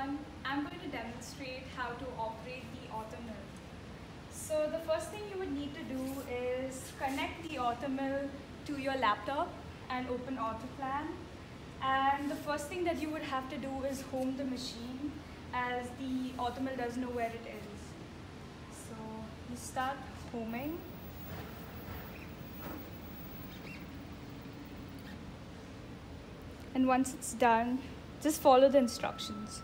everyone, I'm going to demonstrate how to operate the Othermill. So the first thing you would need to do is connect the Othermill to your laptop and open Autoplan. And the first thing that you would have to do is home the machine, as the Othermill doesn't know where it is. So you start homing. And once it's done, just follow the instructions.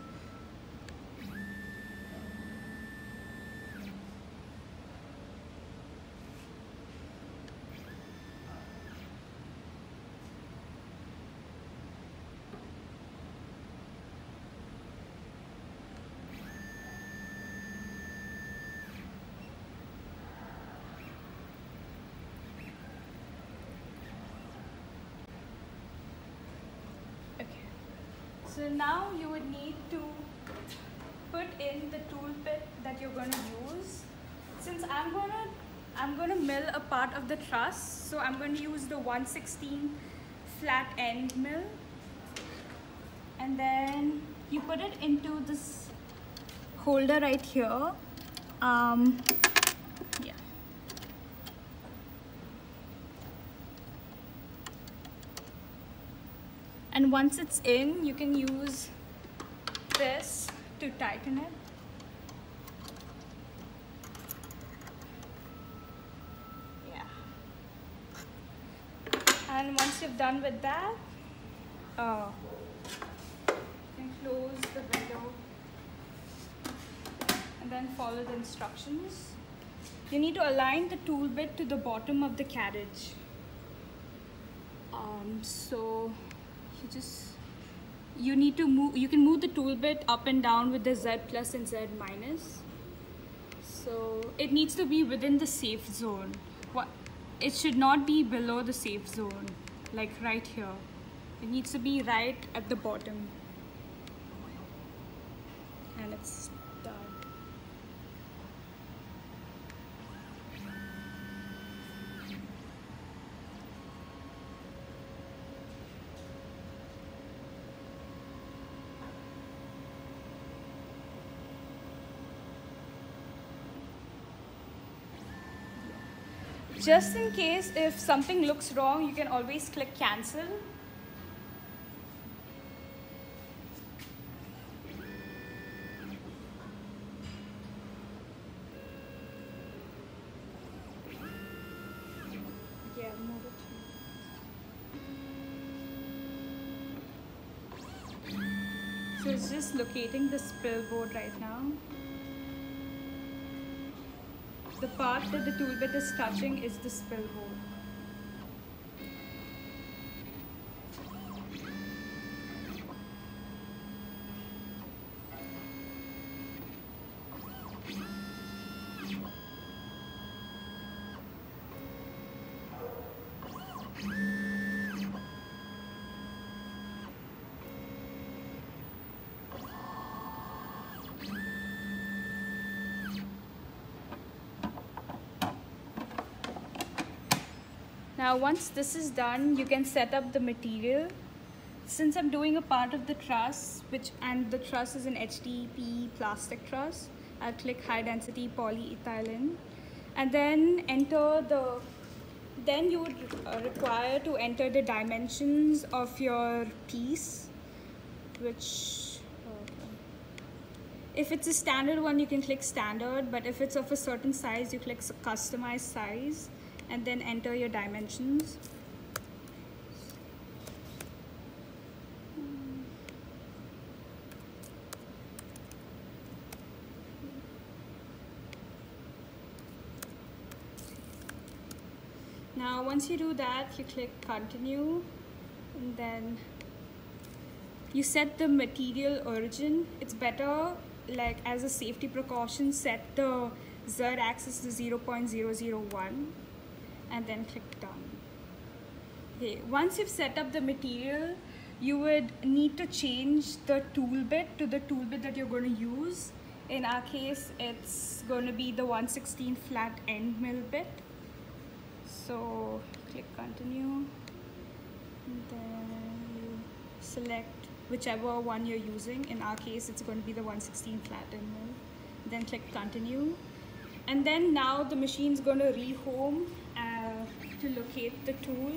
So now you would need to put in the tool bit that you're going to use. Since I'm going to mill a part of the truss, so I'm going to use the 1/16 flat end mill. And then you put it into this holder right here. Yeah. And once it's in, you can use this to tighten it. Yeah. And once you've done with that, you can close the window and then follow the instructions. You need to align the tool bit to the bottom of the carriage. You need to move, you can move the tool bit up and down with the Z plus and Z minus. So it needs to be within the safe zone. It should not be below the safe zone, like right here. It needs to be right at the bottom. And it's done. Just in case if something looks wrong, you can always click cancel. Yeah, move it. So it's just locating the spill board right now. The part that the tool bit is touching is the spill board. Now once this is done, you can set up the material. Since I'm doing a part of the truss, and the truss is an HDPE plastic truss, I'll click high density polyethylene, and then then you would require to enter the dimensions of your piece, which if it's a standard one, you can click standard, but if it's of a certain size, you click customize size and then enter your dimensions. Now once you do that, you click continue, and then you set the material origin. It's better, like as a safety precaution, set the Z axis to 0.001 and then click done. Okay, once you've set up the material, you would need to change the tool bit to the tool bit that you're going to use. In our case, it's going to be the 1/16 flat end mill bit. So click continue, and then you select whichever one you're using. In our case, it's going to be the 116 flat end mill. Then click continue. And then now the machine's going to rehome to locate the tool.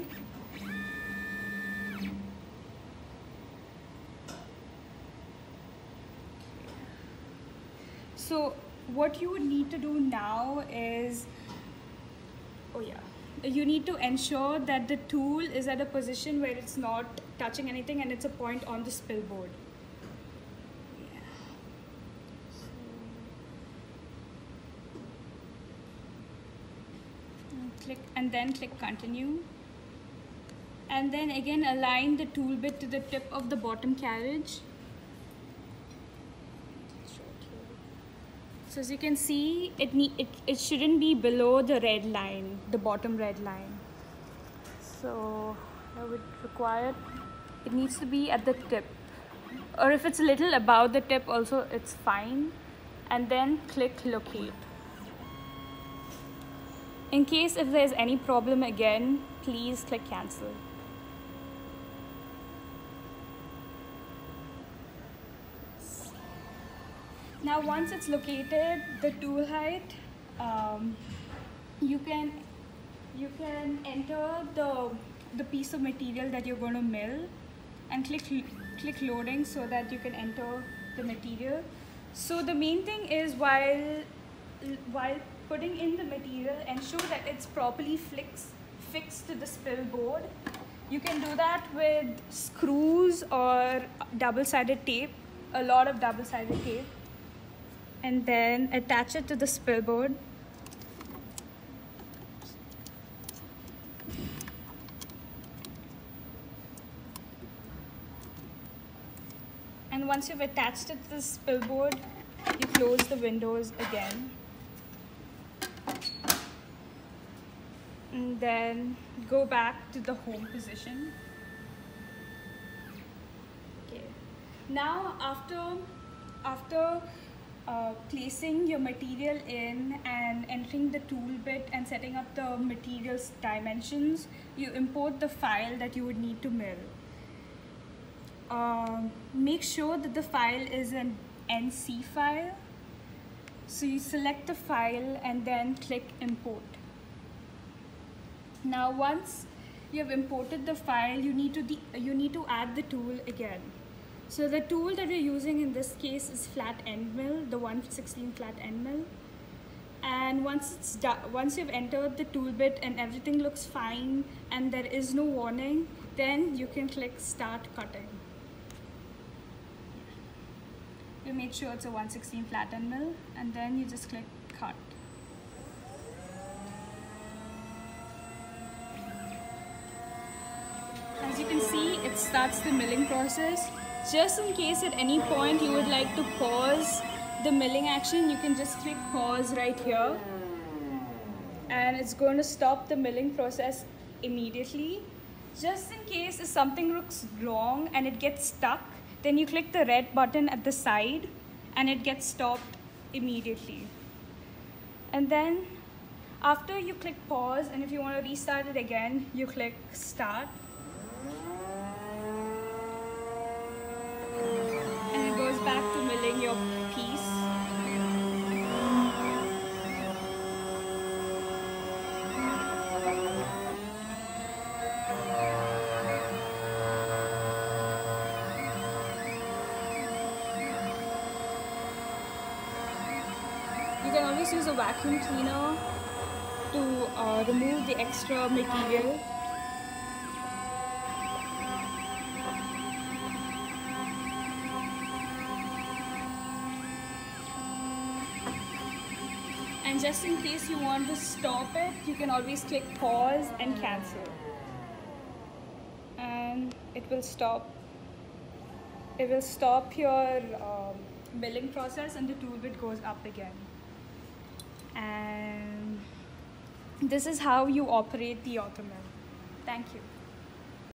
So what you would need to do now is, you need to ensure that the tool is at a position where it's not touching anything and it's a point on the spill board. And then click continue. And then again align the tool bit to the tip of the bottom carriage. So as you can see, it shouldn't be below the red line, the bottom red line. So I would require, it needs to be at the tip. Or if it's a little above the tip also, it's fine. And then click locate. In case if there's any problem again, please click cancel. Now once it's located, the tool height, you can enter the piece of material that you're going to mill and click loading so that you can enter the material. So the main thing is while putting in the material, ensure that it's properly fixed to the spill board. You can do that with screws or double-sided tape, a lot of double-sided tape. And then attach it to the spill board. And once you've attached it to the spill board, you close the windows again. And then go back to the home position. Okay. Now after placing your material in and entering the tool bit and setting up the material's dimensions, you import the file that you would need to mill. Make sure that the file is an NC file. So you select the file and then click import. Now once you have imported the file, you need to add the tool again. So the tool that we're using in this case is flat end mill, the 116 flat end mill. And once you've entered the tool bit and everything looks fine and there is no warning, then you can click start cutting. You make sure it's a 116 flat end mill and then you just click cut. As you can see, it starts the milling process. Just in case at any point you would like to pause the milling action, you can just click pause right here. And it's going to stop the milling process immediately. Just in case if something looks wrong and it gets stuck, then you click the red button at the side and it gets stopped immediately. And then after you click pause, and if you want to restart it again, you click start. And it goes back to milling your piece. You can always use a vacuum cleaner to remove the extra material. And just in case you want to stop it, you can always click pause and cancel. And it will stop your milling process and the tool bit goes up again. And this is how you operate the Othermill. Thank you.